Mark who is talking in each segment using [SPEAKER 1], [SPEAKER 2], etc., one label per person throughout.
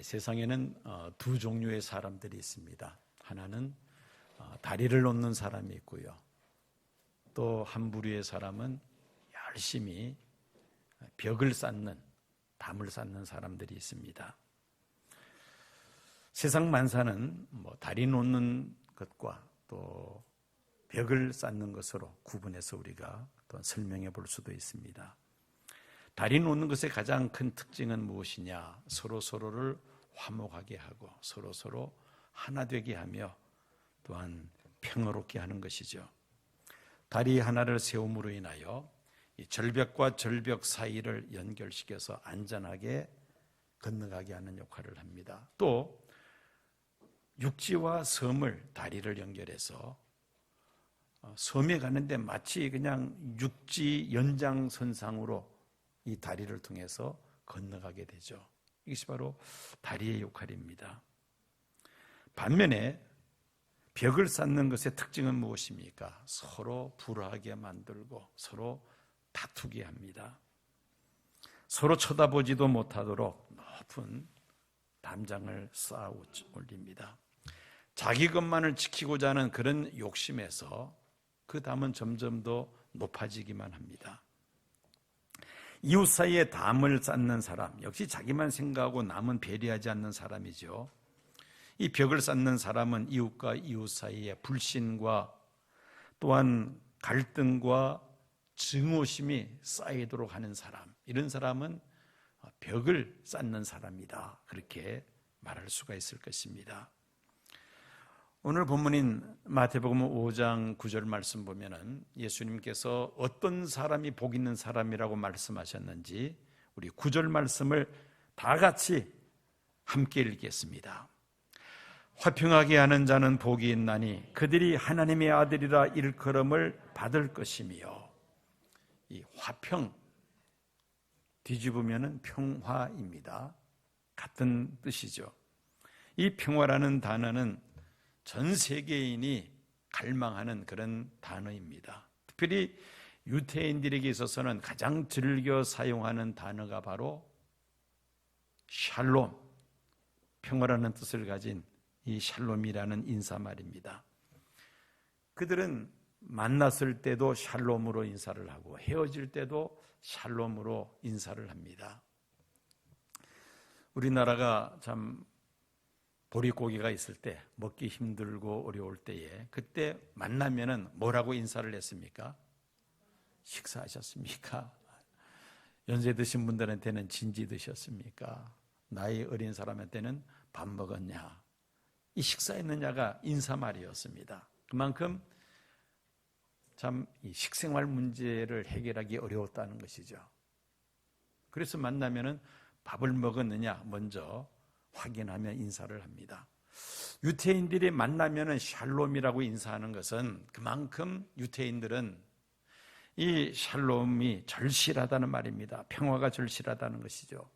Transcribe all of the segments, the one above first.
[SPEAKER 1] 세상에는 두 종류의 사람들이 있습니다. 하나는 다리를 놓는 사람이 있고요. 또 한 부류의 사람은 열심히 벽을 쌓는, 담을 쌓는 사람들이 있습니다. 세상 만사는 다리 놓는 것과 또 벽을 쌓는 것으로 구분해서 우리가 또 설명해 볼 수도 있습니다. 다리 놓는 것의 가장 큰 특징은 무엇이냐? 서로서로를 화목하게 하고 서로서로 하나 되게 하며 또한 평화롭게 하는 것이죠. 다리 하나를 세움으로 인하여 이 절벽과 절벽 사이를 연결시켜서 안전하게 건너가게 하는 역할을 합니다. 또 육지와 섬을 다리를 연결해서 섬에 가는데 마치 그냥 육지 연장선상으로 이 다리를 통해서 건너가게 되죠. 이것이 바로 다리의 역할입니다. 반면에 벽을 쌓는 것의 특징은 무엇입니까? 서로 불화하게 만들고 서로 다투게 합니다. 서로 쳐다보지도 못하도록 높은 담장을 쌓아 올립니다. 자기 것만을 지키고자 하는 그런 욕심에서 그 담은 점점 더 높아지기만 합니다. 이웃 사이에 담을 쌓는 사람, 역시 자기만 생각하고 남은 배려하지 않는 사람이죠. 이 벽을 쌓는 사람은 이웃과 이웃 사이에 불신과 또한 갈등과 증오심이 쌓이도록 하는 사람, 이런 사람은 벽을 쌓는 사람이다, 그렇게 말할 수가 있을 것입니다. 오늘 본문인 마태복음 5장 9절 말씀 보면은 예수님께서 어떤 사람이 복 있는 사람이라고 말씀하셨는지 우리 9절 말씀을 다 같이 함께 읽겠습니다. 화평하게 하는 자는 복이 있나니 그들이 하나님의 아들이라 일컬음을 받을 것이며, 이 화평 뒤집으면은 평화입니다. 같은 뜻이죠. 이 평화라는 단어는 전 세계인이 갈망하는 그런 단어입니다. 특별히 유대인들에게 있어서는 가장 즐겨 사용하는 단어가 바로 샬롬, 평화라는 뜻을 가진 이 샬롬이라는 인사말입니다. 그들은 만났을 때도 샬롬으로 인사를 하고 헤어질 때도 샬롬으로 인사를 합니다. 우리나라가 참 보릿고기가 있을 때, 먹기 힘들고 어려울 때에 그때 만나면은 뭐라고 인사를 했습니까? 식사하셨습니까? 연세 드신 분들한테는 진지 드셨습니까? 나이 어린 사람한테는 밥 먹었냐? 이 식사했느냐가 인사말이었습니다. 그만큼 참 이 식생활 문제를 해결하기 어려웠다는 것이죠. 그래서 만나면은 밥을 먹었느냐 먼저 확인하며 인사를 합니다. 유태인들이 만나면은 샬롬이라고 인사하는 것은 그만큼 유태인들은 이 샬롬이 절실하다는 말입니다. 평화가 절실하다는 것이죠.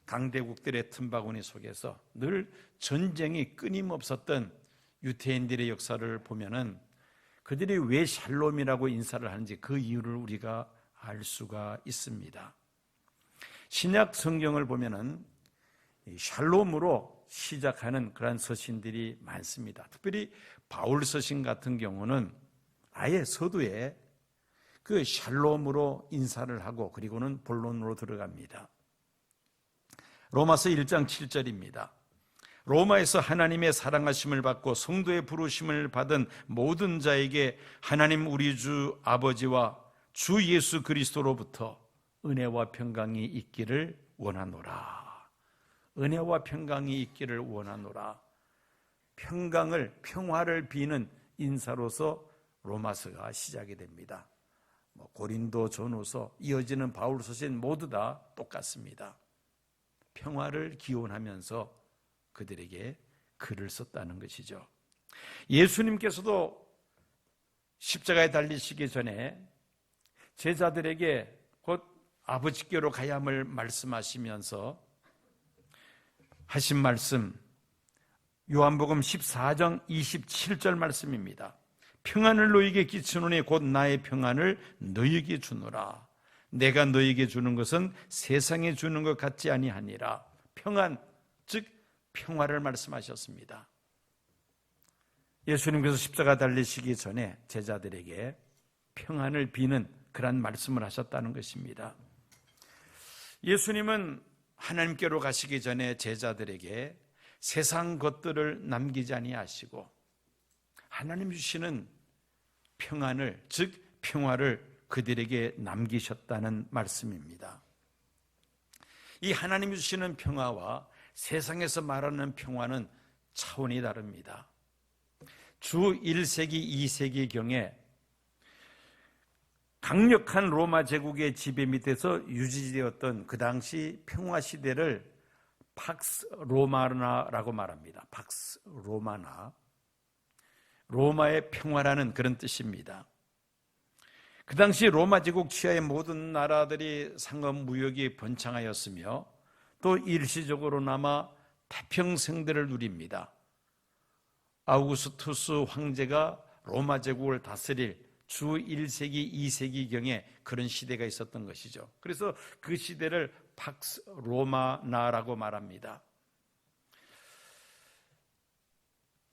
[SPEAKER 1] 강대국들의 틈바구니 속에서 늘 전쟁이 끊임없었던 유태인들의 역사를 보면은 그들이 왜 샬롬이라고 인사를 하는지 그 이유를 우리가 알 수가 있습니다. 신약 성경을 보면은 샬롬으로 시작하는 그러한 서신들이 많습니다. 특별히 바울 서신 같은 경우는 아예 서두에 그 샬롬으로 인사를 하고 그리고는 본론으로 들어갑니다. 로마서 1장 7절입니다. 로마에서 하나님의 사랑하심을 받고 성도의 부르심을 받은 모든 자에게 하나님 우리 주 아버지와 주 예수 그리스도로부터 은혜와 평강이 있기를 원하노라. 은혜와 평강이 있기를 원하노라. 평화를 비는 인사로서 로마서가 시작이 됩니다. 고린도 전후서 이어지는 바울 서신 모두 다 똑같습니다. 평화를 기원하면서 그들에게 글을 썼다는 것이죠. 예수님께서도 십자가에 달리시기 전에 제자들에게 곧 아버지께로 가야 함을 말씀하시면서 하신 말씀, 요한복음 14장 27절 말씀입니다. 평안을 너희에게 끼치노니 곧 나의 평안을 너희에게 주노라. 내가 너희에게 주는 것은 세상에 주는 것 같지 아니하니라. 평안, 즉 평화를 말씀하셨습니다. 예수님께서 십자가 달리시기 전에 제자들에게 평안을 비는 그런 말씀을 하셨다는 것입니다. 예수님은 하나님께로 가시기 전에 제자들에게 세상 것들을 남기지 아니하시고 하나님 주시는 평안을, 즉 평화를 그들에게 남기셨다는 말씀입니다. 이 하나님 주시는 평화와 세상에서 말하는 평화는 차원이 다릅니다. 주 1세기, 2세기경에 강력한 로마 제국의 지배 밑에서 유지되었던 그 당시 평화 시대를 팍스 로마나라고 말합니다. 팍스 로마나, 로마의 평화라는 그런 뜻입니다. 그 당시 로마 제국 치하의 모든 나라들이 상업 무역이 번창하였으며 또 일시적으로나마 태평성대를 누립니다. 아우구스투스 황제가 로마 제국을 다스릴 주 1세기, 2세기경에 그런 시대가 있었던 것이죠. 그래서 그 시대를 팍스 로마나라고 말합니다.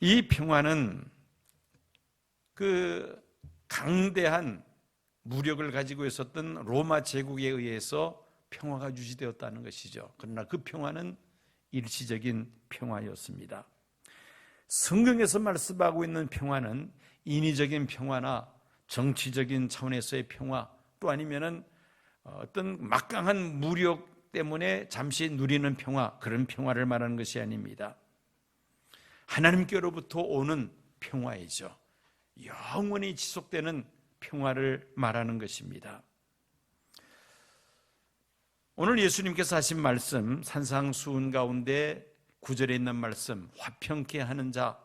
[SPEAKER 1] 이 평화는 그 강대한 무력을 가지고 있었던 로마 제국에 의해서 평화가 유지되었다는 것이죠. 그러나 그 평화는 일시적인 평화였습니다. 성경에서 말씀하고 있는 평화는 인위적인 평화나 정치적인 차원에서의 평화, 또 아니면은 어떤 막강한 무력 때문에 잠시 누리는 평화, 그런 평화를 말하는 것이 아닙니다. 하나님께로부터 오는 평화이죠. 영원히 지속되는 평화를 말하는 것입니다. 오늘 예수님께서 하신 말씀, 산상수훈 가운데 9절에 있는 말씀, 화평케 하는 자,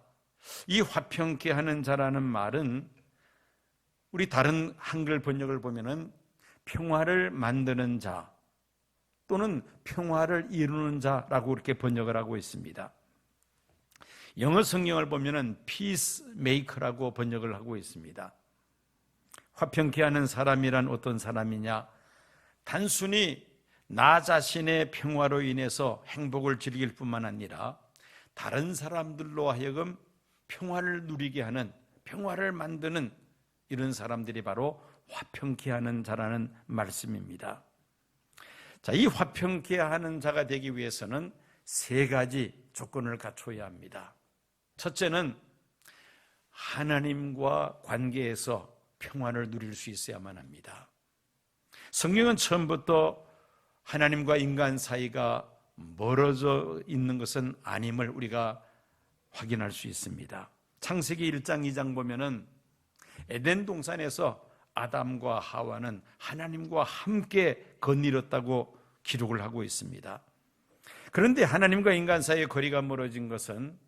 [SPEAKER 1] 이 화평케 하는 자라는 말은 우리 다른 한글 번역을 보면은 평화를 만드는 자 또는 평화를 이루는 자라고 이렇게 번역을 하고 있습니다. 영어 성경을 보면은 peacemaker라고 번역을 하고 있습니다. 화평케 하는 사람이란 어떤 사람이냐? 단순히 나 자신의 평화로 인해서 행복을 즐길 뿐만 아니라 다른 사람들로 하여금 평화를 누리게 하는, 평화를 만드는 이런 사람들이 바로 화평케 하는 자라는 말씀입니다. 자, 이 화평케 하는 자가 되기 위해서는 세 가지 조건을 갖춰야 합니다. 첫째는 하나님과 관계에서 평화를 누릴 수 있어야만 합니다. 성경은 처음부터 하나님과 인간 사이가 멀어져 있는 것은 아님을 우리가 확인할 수 있습니다. 창세기 1장, 2장 보면은 에덴 동산에서 아담과 하와는 하나님과 함께 거닐었다고 기록을 하고 있습니다. 그런데 하나님과 인간 사이의 거리가 멀어진 것은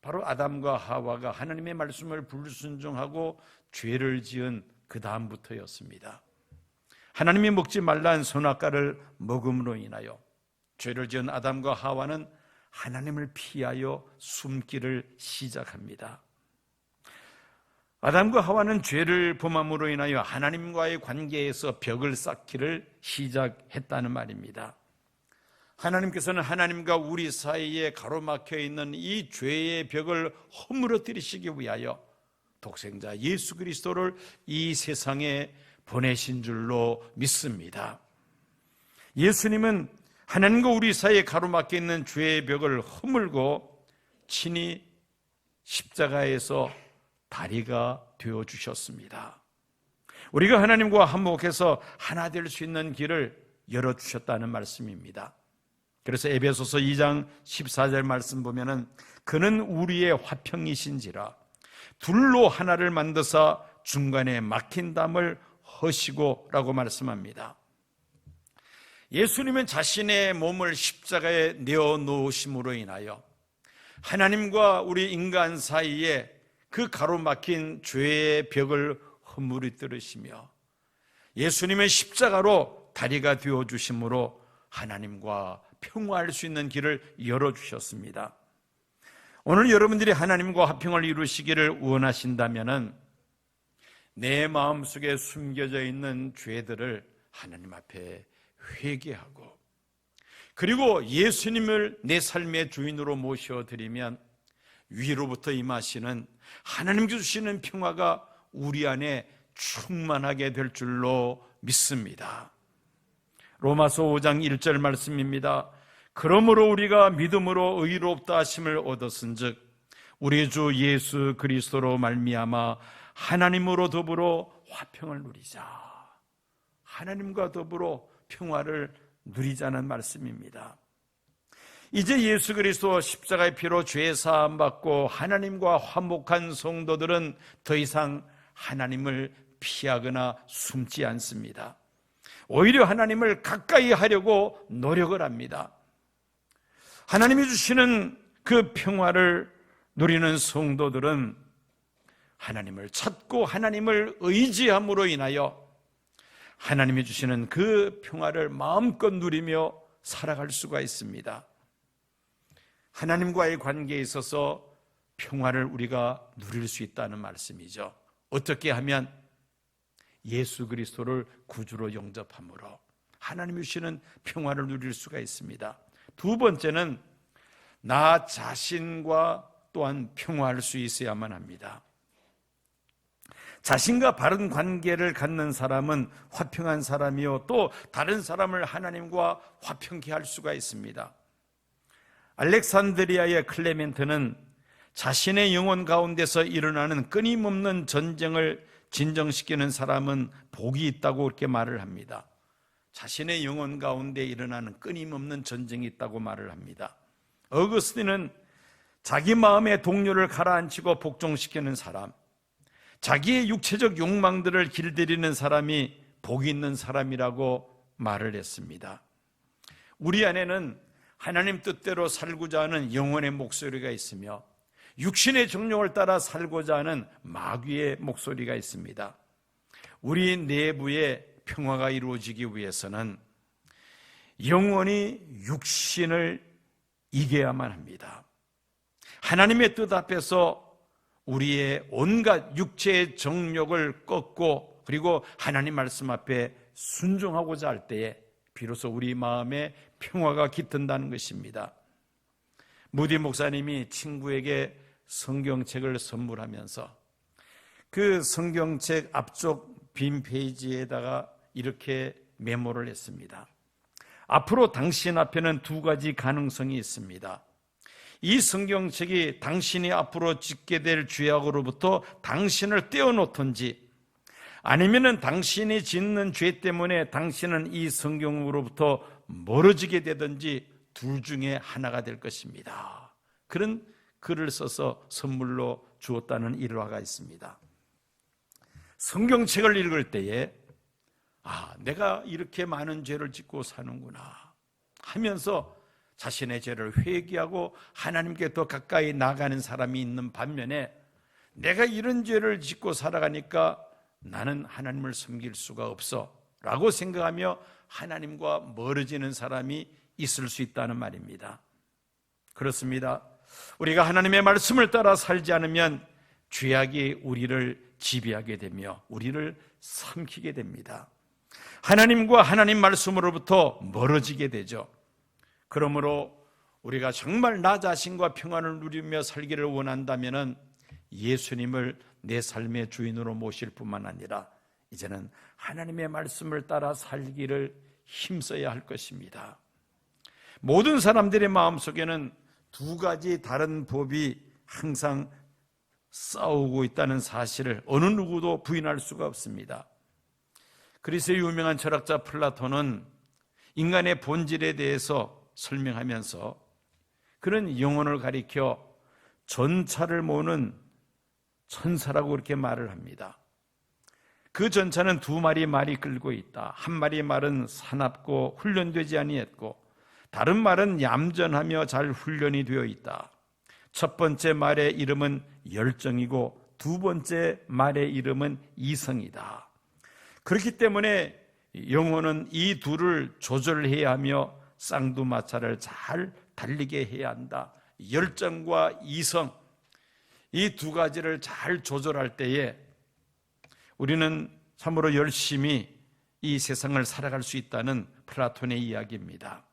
[SPEAKER 1] 바로 아담과 하와가 하나님의 말씀을 불순종하고 죄를 지은 그 다음부터였습니다. 하나님이 먹지 말라는 선악과를 먹음으로 인하여 죄를 지은 아담과 하와는 하나님을 피하여 숨기를 시작합니다. 아담과 하와는 죄를 범함으로 인하여 하나님과의 관계에서 벽을 쌓기를 시작했다는 말입니다. 하나님께서는 하나님과 우리 사이에 가로막혀 있는 이 죄의 벽을 허물어뜨리시기 위하여 독생자 예수 그리스도를 이 세상에 보내신 줄로 믿습니다. 예수님은 하나님과 우리 사이에 가로막혀 있는 죄의 벽을 허물고 친히 십자가에서 다리가 되어주셨습니다. 우리가 하나님과 한목해서 하나 될 수 있는 길을 열어주셨다는 말씀입니다. 그래서 에베소서 2장 14절 말씀 보면은 그는 우리의 화평이신지라 둘로 하나를 만드사 중간에 막힌 담을 허시고 라고 말씀합니다. 예수님은 자신의 몸을 십자가에 내어놓으심으로 인하여 하나님과 우리 인간 사이에 그 가로막힌 죄의 벽을 허물어뜨리시며 예수님의 십자가로 다리가 되어주심으로 하나님과 평화할 수 있는 길을 열어주셨습니다. 오늘 여러분들이 하나님과 화평을 이루시기를 원하신다면 내 마음속에 숨겨져 있는 죄들을 하나님 앞에 회개하고 그리고 예수님을 내 삶의 주인으로 모셔드리면 위로부터 임하시는 하나님께 주시는 평화가 우리 안에 충만하게 될 줄로 믿습니다. 로마서 5장 1절 말씀입니다. 그러므로 우리가 믿음으로 의롭다 하심을 얻었은즉 우리 주 예수 그리스도로 말미암아 하나님으로 더불어 화평을 누리자. 하나님과 더불어 평화를 누리자는 말씀입니다. 이제 예수 그리스도 십자가의 피로 죄 사함 받고 하나님과 화목한 성도들은 더 이상 하나님을 피하거나 숨지 않습니다. 오히려 하나님을 가까이 하려고 노력을 합니다. 하나님이 주시는 그 평화를 누리는 성도들은 하나님을 찾고 하나님을 의지함으로 인하여 하나님이 주시는 그 평화를 마음껏 누리며 살아갈 수가 있습니다. 하나님과의 관계에 있어서 평화를 우리가 누릴 수 있다는 말씀이죠. 어떻게 하면 예수 그리스도를 구주로 영접함으로 하나님이 주시는 평화를 누릴 수가 있습니다. 두 번째는 나 자신과 또한 평화할 수 있어야만 합니다. 자신과 바른 관계를 갖는 사람은 화평한 사람이요 또 다른 사람을 하나님과 화평케 할 수가 있습니다. 알렉산드리아의 클레멘트는 자신의 영혼 가운데서 일어나는 끊임없는 전쟁을 진정시키는 사람은 복이 있다고 그렇게 말을 합니다. 자신의 영혼 가운데 일어나는 끊임없는 전쟁이 있다고 말을 합니다. 어거스틴은 자기 마음의 동료를 가라앉히고 복종시키는 사람, 자기의 육체적 욕망들을 길들이는 사람이 복이 있는 사람이라고 말을 했습니다. 우리 안에는 하나님 뜻대로 살고자 하는 영혼의 목소리가 있으며 육신의 정욕을 따라 살고자 하는 마귀의 목소리가 있습니다. 우리 내부의 평화가 이루어지기 위해서는 영혼이 육신을 이겨야만 합니다. 하나님의 뜻 앞에서 우리의 온갖 육체의 정욕을 꺾고 그리고 하나님 말씀 앞에 순종하고자 할 때에 비로소 우리 마음에 평화가 깃든다는 것입니다. 무디 목사님이 친구에게 성경책을 선물하면서 그 성경책 앞쪽 빈 페이지에다가 이렇게 메모를 했습니다. 앞으로 당신 앞에는 두 가지 가능성이 있습니다. 이 성경책이 당신이 앞으로 짓게 될 죄악으로부터 당신을 떼어놓든지 아니면은 당신이 짓는 죄 때문에 당신은 이 성경으로부터 멀어지게 되든지 둘 중에 하나가 될 것입니다. 그런 글을 써서 선물로 주었다는 일화가 있습니다. 성경책을 읽을 때에 내가 이렇게 많은 죄를 짓고 사는구나 하면서 자신의 죄를 회개하고 하나님께 더 가까이 나가는 사람이 있는 반면에 내가 이런 죄를 짓고 살아가니까 나는 하나님을 섬길 수가 없어 라고 생각하며 하나님과 멀어지는 사람이 있을 수 있다는 말입니다. 그렇습니다. 우리가 하나님의 말씀을 따라 살지 않으면 죄악이 우리를 지배하게 되며 우리를 삼키게 됩니다. 하나님과 하나님 말씀으로부터 멀어지게 되죠. 그러므로 우리가 정말 나 자신과 평안을 누리며 살기를 원한다면 예수님을 내 삶의 주인으로 모실 뿐만 아니라 이제는 하나님의 말씀을 따라 살기를 힘써야 할 것입니다. 모든 사람들의 마음속에는 두 가지 다른 법이 항상 싸우고 있다는 사실을 어느 누구도 부인할 수가 없습니다. 그리스의 유명한 철학자 플라톤은 인간의 본질에 대해서 설명하면서 그런 영혼을 가리켜 전차를 모으는 천사라고 그렇게 말을 합니다. 그 전차는 두 마리 말이 끌고 있다. 한 마리 말은 사납고 훈련되지 아니했고 다른 말은 얌전하며 잘 훈련이 되어 있다. 첫 번째 말의 이름은 열정이고 두 번째 말의 이름은 이성이다. 그렇기 때문에 영혼은 이 둘을 조절해야 하며 쌍두마차를 잘 달리게 해야 한다. 열정과 이성, 이 두 가지를 잘 조절할 때에 우리는 참으로 열심히 이 세상을 살아갈 수 있다는 플라톤의 이야기입니다.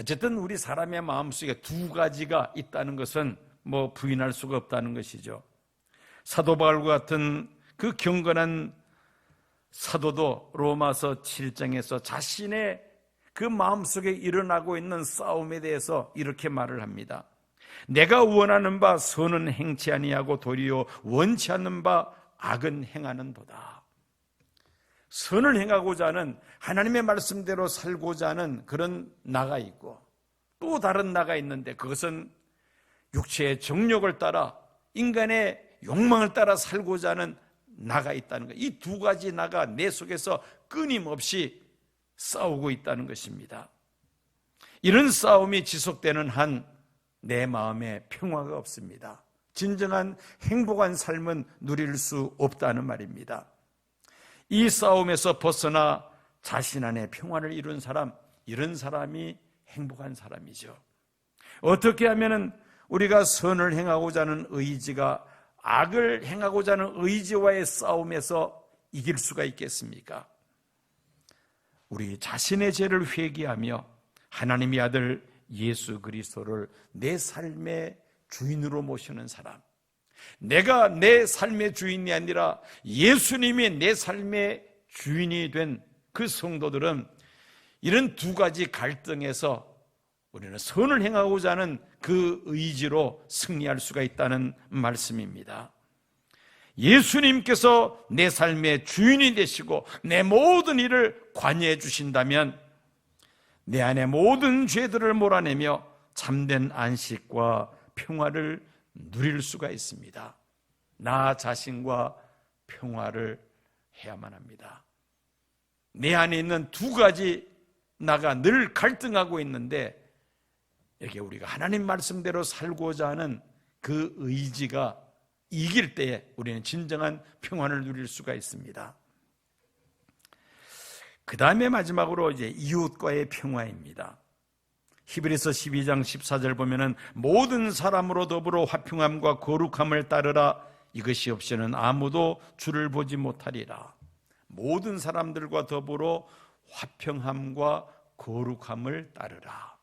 [SPEAKER 1] 어쨌든 우리 사람의 마음속에 두 가지가 있다는 것은 부인할 수가 없다는 것이죠. 사도 바울과 같은 그 경건한 사도도 로마서 7장에서 자신의 그 마음속에 일어나고 있는 싸움에 대해서 이렇게 말을 합니다. 내가 원하는 바 선은 행치 아니하고 도리어 원치 않는 바 악은 행하는도다. 선을 행하고자 하는, 하나님의 말씀대로 살고자 하는 그런 나가 있고, 또 다른 나가 있는데 그것은 육체의 정욕을 따라, 인간의 욕망을 따라 살고자 하는 나가 있다는 것. 이 두 가지 나가 내 속에서 끊임없이 싸우고 있다는 것입니다. 이런 싸움이 지속되는 한 내 마음에 평화가 없습니다. 진정한 행복한 삶은 누릴 수 없다는 말입니다. 이 싸움에서 벗어나 자신 안에 평화를 이룬 사람, 이런 사람이 행복한 사람이죠. 어떻게 하면 우리가 선을 행하고자 하는 의지가 악을 행하고자 하는 의지와의 싸움에서 이길 수가 있겠습니까? 우리 자신의 죄를 회개하며 하나님의 아들 예수 그리스도를 내 삶의 주인으로 모시는 사람, 내가 내 삶의 주인이 아니라 예수님이 내 삶의 주인이 된 그 성도들은 이런 두 가지 갈등에서 우리는 선을 행하고자 하는 그 의지로 승리할 수가 있다는 말씀입니다. 예수님께서 내 삶의 주인이 되시고 내 모든 일을 관여해 주신다면 내 안에 모든 죄들을 몰아내며 참된 안식과 평화를 누릴 수가 있습니다. 나 자신과 평화를 해야만 합니다. 내 안에 있는 두 가지 나가 늘 갈등하고 있는데, 이렇게 우리가 하나님 말씀대로 살고자 하는 그 의지가 이길 때에 우리는 진정한 평안을 누릴 수가 있습니다. 그 다음에 마지막으로 이웃과의 평화입니다. 히브리서 12장 14절 보면은 모든 사람으로 더불어 화평함과 거룩함을 따르라. 이것이 없이는 아무도 주를 보지 못하리라. 모든 사람들과 더불어 화평함과 거룩함을 따르라.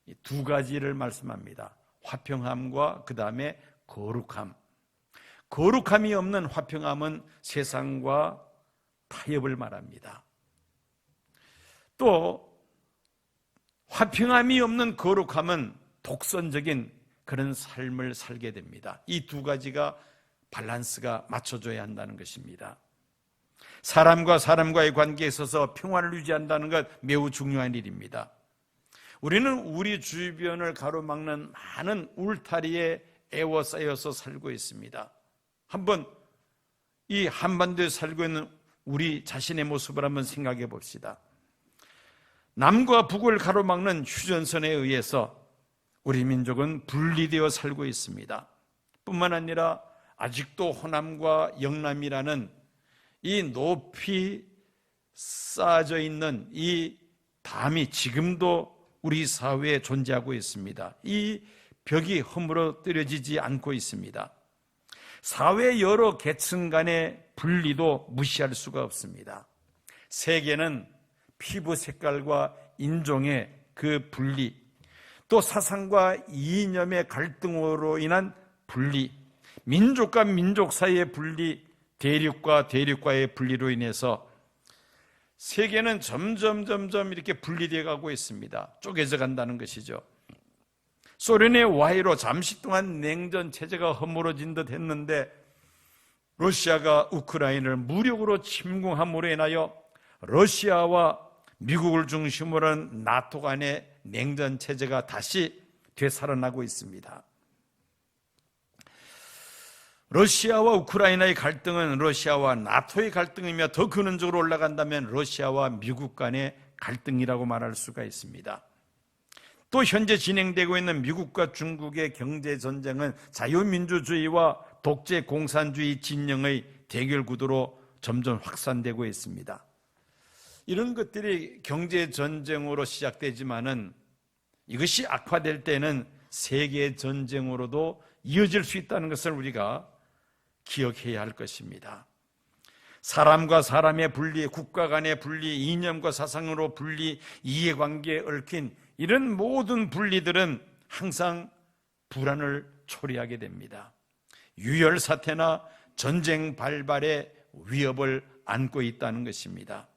[SPEAKER 1] 이 두 가지를 말씀합니다. 화평함과 그 다음에 거룩함. 거룩함이 없는 화평함은 세상과 타협을 말합니다. 또 화평함이 없는 거룩함은 독선적인 그런 삶을 살게 됩니다. 이 두 가지가 밸런스가 맞춰져야 한다는 것입니다. 사람과 사람과의 관계에 있어서 평화를 유지한다는 것 매우 중요한 일입니다. 우리는 우리 주변을 가로막는 많은 울타리에 에워싸여서 살고 있습니다. 한번 이 한반도에 살고 있는 우리 자신의 모습을 한번 생각해 봅시다. 남과 북을 가로막는 휴전선에 의해서 우리 민족은 분리되어 살고 있습니다. 뿐만 아니라 아직도 호남과 영남이라는 이 높이 쌓아져 있는 이 담이 지금도 우리 사회에 존재하고 있습니다. 이 벽이 허물어뜨려지지 않고 있습니다. 사회 여러 계층 간의 분리도 무시할 수가 없습니다. 세계는 피부 색깔과 인종의 그 분리, 또 사상과 이념의 갈등으로 인한 분리, 민족과 민족 사이의 분리, 대륙과 대륙과의 분리로 인해서 세계는 점점 이렇게 분리되어 가고 있습니다. 쪼개져 간다는 것이죠. 소련의 와해로 잠시 동안 냉전 체제가 허물어진 듯 했는데 러시아가 우크라이나를 무력으로 침공함으로 인하여 러시아와 미국을 중심으로 한 나토 간의 냉전 체제가 다시 되살아나고 있습니다. 러시아와 우크라이나의 갈등은 러시아와 나토의 갈등이며 더 근원적으로 올라간다면 러시아와 미국 간의 갈등이라고 말할 수가 있습니다. 또 현재 진행되고 있는 미국과 중국의 경제전쟁은 자유민주주의와 독재 공산주의 진영의 대결 구도로 점점 확산되고 있습니다. 이런 것들이 경제전쟁으로 시작되지만은 이것이 악화될 때는 세계전쟁으로도 이어질 수 있다는 것을 우리가 기억해야 할 것입니다. 사람과 사람의 분리, 국가 간의 분리, 이념과 사상으로 분리, 이해관계에 얽힌 이런 모든 분리들은 항상 불안을 초래하게 됩니다. 유혈 사태나 전쟁 발발의 위협을 안고 있다는 것입니다.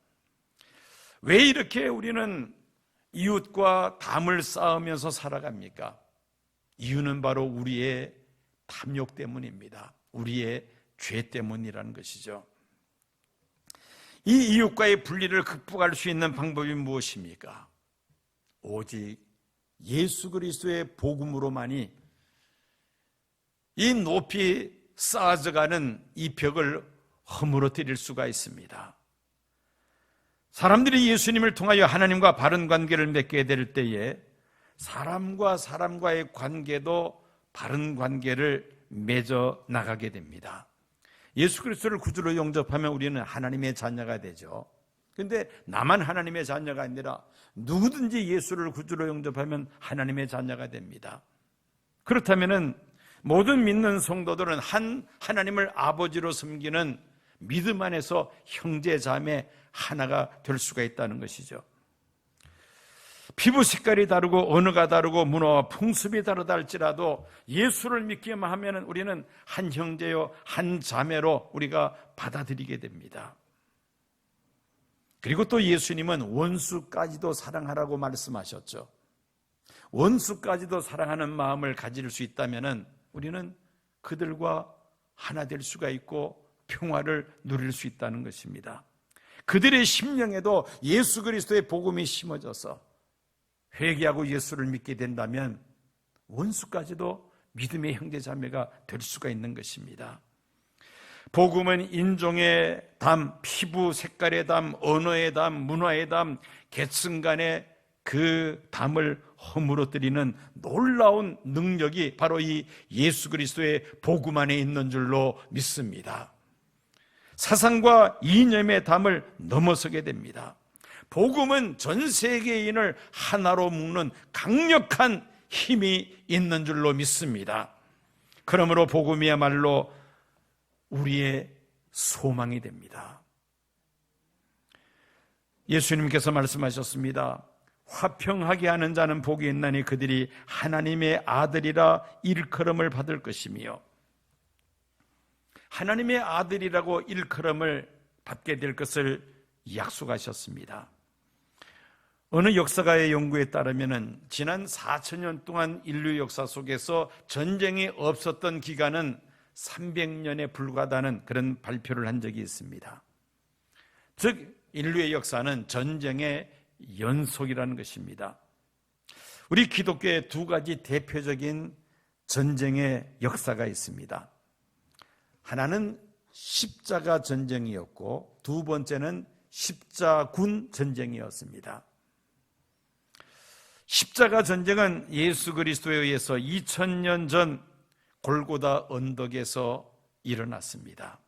[SPEAKER 1] 왜 이렇게 우리는 이웃과 담을 쌓으면서 살아갑니까? 이유는 바로 우리의 탐욕 때문입니다. 우리의 죄 때문이라는 것이죠. 이 이웃과의 분리를 극복할 수 있는 방법이 무엇입니까? 오직 예수 그리스도의 복음으로만이 이 높이 쌓아져가는 이 벽을 허물어뜨릴 수가 있습니다. 사람들이 예수님을 통하여 하나님과 바른 관계를 맺게 될 때에 사람과 사람과의 관계도 바른 관계를 맺어 나가게 됩니다. 예수 그리스도를 구주로 영접하면 우리는 하나님의 자녀가 되죠. 그런데 나만 하나님의 자녀가 아니라 누구든지 예수를 구주로 영접하면 하나님의 자녀가 됩니다. 그렇다면 모든 믿는 성도들은 하나님을 아버지로 섬기는 믿음 안에서 형제 자매 하나가 될 수가 있다는 것이죠. 피부 색깔이 다르고 언어가 다르고 문화와 풍습이 다르다 할지라도 예수를 믿기만 하면 우리는 한 형제요 한 자매로 우리가 받아들이게 됩니다. 그리고 또 예수님은 원수까지도 사랑하라고 말씀하셨죠. 원수까지도 사랑하는 마음을 가질 수 있다면 우리는 그들과 하나 될 수가 있고 평화를 누릴 수 있다는 것입니다. 그들의 심령에도 예수 그리스도의 복음이 심어져서 회개하고 예수를 믿게 된다면 원수까지도 믿음의 형제자매가 될 수가 있는 것입니다. 복음은 인종의 담, 피부 색깔의 담, 언어의 담, 문화의 담, 계층 간의 그 담을 허물어뜨리는 놀라운 능력이 바로 이 예수 그리스도의 복음 안에 있는 줄로 믿습니다. 사상과 이념의 담을 넘어서게 됩니다. 복음은 전 세계인을 하나로 묶는 강력한 힘이 있는 줄로 믿습니다. 그러므로 복음이야말로 우리의 소망이 됩니다. 예수님께서 말씀하셨습니다. 화평하게 하는 자는 복이 있나니 그들이 하나님의 아들이라 일컬음을 받을 것이며, 하나님의 아들이라고 일컬음을 받게 될 것을 약속하셨습니다. 어느 역사가의 연구에 따르면 지난 4,000년 동안 인류 역사 속에서 전쟁이 없었던 기간은 300년에 불과하다는 그런 발표를 한 적이 있습니다. 즉 인류의 역사는 전쟁의 연속이라는 것입니다. 우리 기독교에 두 가지 대표적인 전쟁의 역사가 있습니다. 하나는 십자가 전쟁이었고 두 번째는 십자군 전쟁이었습니다. 십자가 전쟁은 예수 그리스도에 의해서 2000년 전 골고다 언덕에서 일어났습니다.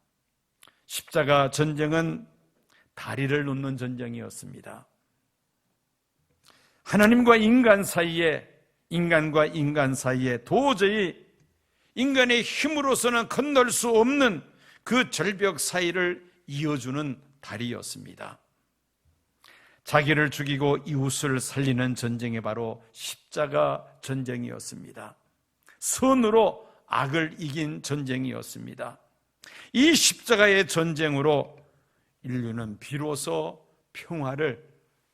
[SPEAKER 1] 십자가 전쟁은 다리를 놓는 전쟁이었습니다. 하나님과 인간 사이에, 인간과 인간 사이에 도저히 인간의 힘으로서는 건널 수 없는 그 절벽 사이를 이어주는 다리였습니다. 자기를 죽이고 이웃을 살리는 전쟁이 바로 십자가 전쟁이었습니다. 선으로 악을 이긴 전쟁이었습니다. 이 십자가의 전쟁으로 인류는 비로소 평화를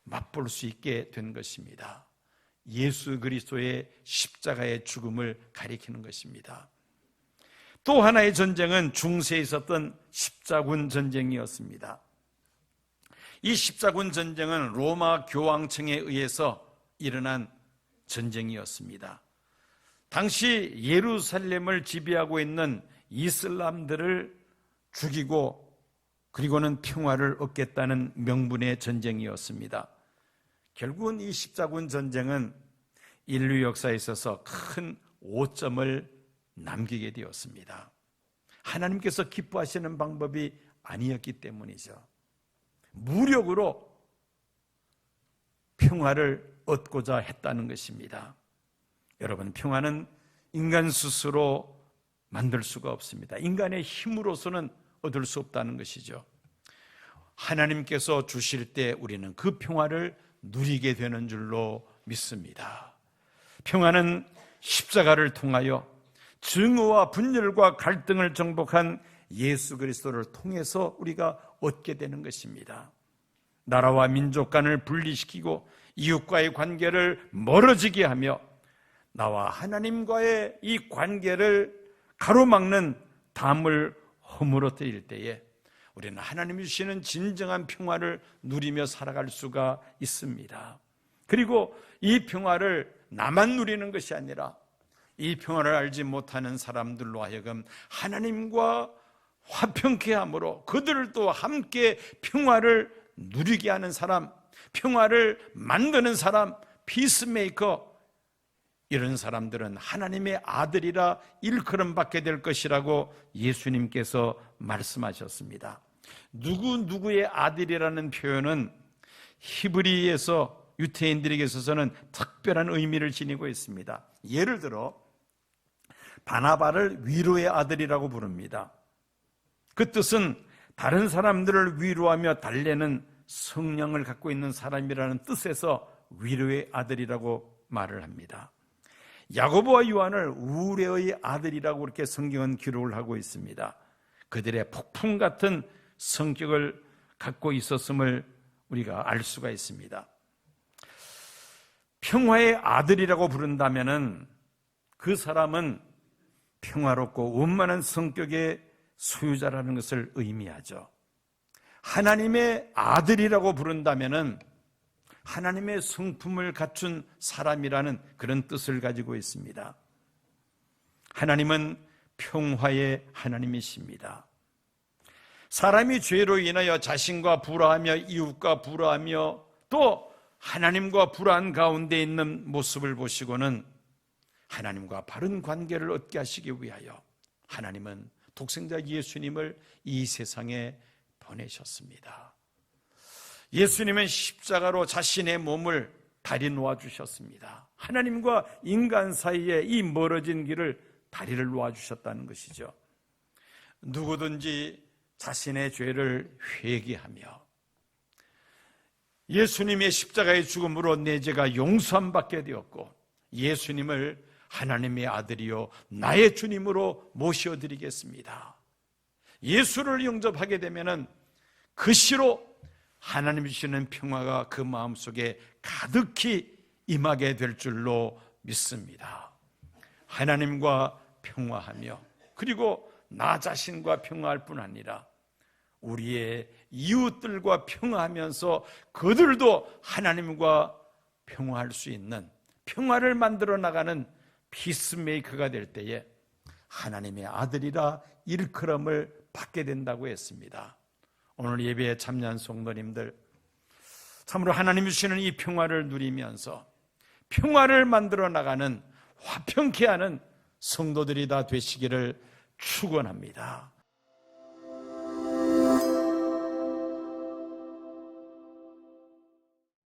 [SPEAKER 1] 맛볼 수 있게 된 것입니다. 예수 그리스도의 십자가의 죽음을 가리키는 것입니다. 또 하나의 전쟁은 중세에 있었던 십자군 전쟁이었습니다. 이 십자군 전쟁은 로마 교황청에 의해서 일어난 전쟁이었습니다. 당시 예루살렘을 지배하고 있는 이슬람들을 죽이고 그리고는 평화를 얻겠다는 명분의 전쟁이었습니다. 결국은 이 십자군 전쟁은 인류 역사에 있어서 큰 오점을 남기게 되었습니다. 하나님께서 기뻐하시는 방법이 아니었기 때문이죠. 무력으로 평화를 얻고자 했다는 것입니다. 여러분, 평화는 인간 스스로 만들 수가 없습니다. 인간의 힘으로서는 얻을 수 없다는 것이죠. 하나님께서 주실 때 우리는 그 평화를 누리게 되는 줄로 믿습니다. 평화는 십자가를 통하여 증오와 분열과 갈등을 정복한 예수 그리스도를 통해서 우리가 얻게 되는 것입니다. 나라와 민족 간을 분리시키고 이웃과의 관계를 멀어지게 하며 나와 하나님과의 이 관계를 가로막는 담을 허물어뜨릴 때에 우리는 하나님이 주시는 진정한 평화를 누리며 살아갈 수가 있습니다. 그리고 이 평화를 나만 누리는 것이 아니라 이 평화를 알지 못하는 사람들로 하여금 하나님과 화평케 함으로 그들도 함께 평화를 누리게 하는 사람, 평화를 만드는 사람, 피스메이커, 이런 사람들은 하나님의 아들이라 일컬음 받게 될 것이라고 예수님께서 말씀하셨습니다. 누구의 아들이라는 표현은 히브리에서 유대인들에게 있어서는 특별한 의미를 지니고 있습니다. 예를 들어 바나바를 위로의 아들이라고 부릅니다. 그 뜻은 다른 사람들을 위로하며 달래는 성령을 갖고 있는 사람이라는 뜻에서 위로의 아들이라고 말을 합니다. 야고보와 요한을 우레의 아들이라고 그렇게 성경은 기록을 하고 있습니다. 그들의 폭풍 같은 성격을 갖고 있었음을 우리가 알 수가 있습니다. 평화의 아들이라고 부른다면은 그 사람은 평화롭고 원만한 성격의 소유자라는 것을 의미하죠. 하나님의 아들이라고 부른다면은 하나님의 성품을 갖춘 사람이라는 그런 뜻을 가지고 있습니다. 하나님은 평화의 하나님이십니다. 사람이 죄로 인하여 자신과 불화하며 이웃과 불화하며 또 하나님과 불화한 가운데 있는 모습을 보시고는 하나님과 바른 관계를 얻게 하시기 위하여 하나님은 독생자 예수님을 이 세상에 보내셨습니다. 예수님은 십자가로 자신의 몸을 다리 놓아 주셨습니다. 하나님과 인간 사이에 이 멀어진 길을 다리를 놓아 주셨다는 것이죠. 누구든지 자신의 죄를 회개하며 예수님의 십자가의 죽음으로 내 죄가 용서함 받게 되었고 예수님을 하나님의 아들이요 나의 주님으로 모셔드리겠습니다. 예수를 영접하게 되면은 그 시로 하나님이 주시는 평화가 그 마음속에 가득히 임하게 될 줄로 믿습니다. 하나님과 평화하며 그리고 나 자신과 평화할 뿐 아니라 우리의 이웃들과 평화하면서 그들도 하나님과 평화할 수 있는 평화를 만들어 나가는 피스메이커가 될 때에 하나님의 아들이라 일컬음을 받게 된다고 했습니다. 오늘 예배에 참여한 성도님들, 참으로 하나님이 주시는 이 평화를 누리면서 평화를 만들어 나가는 화평케 하는 성도들이 다 되시기를 축원합니다.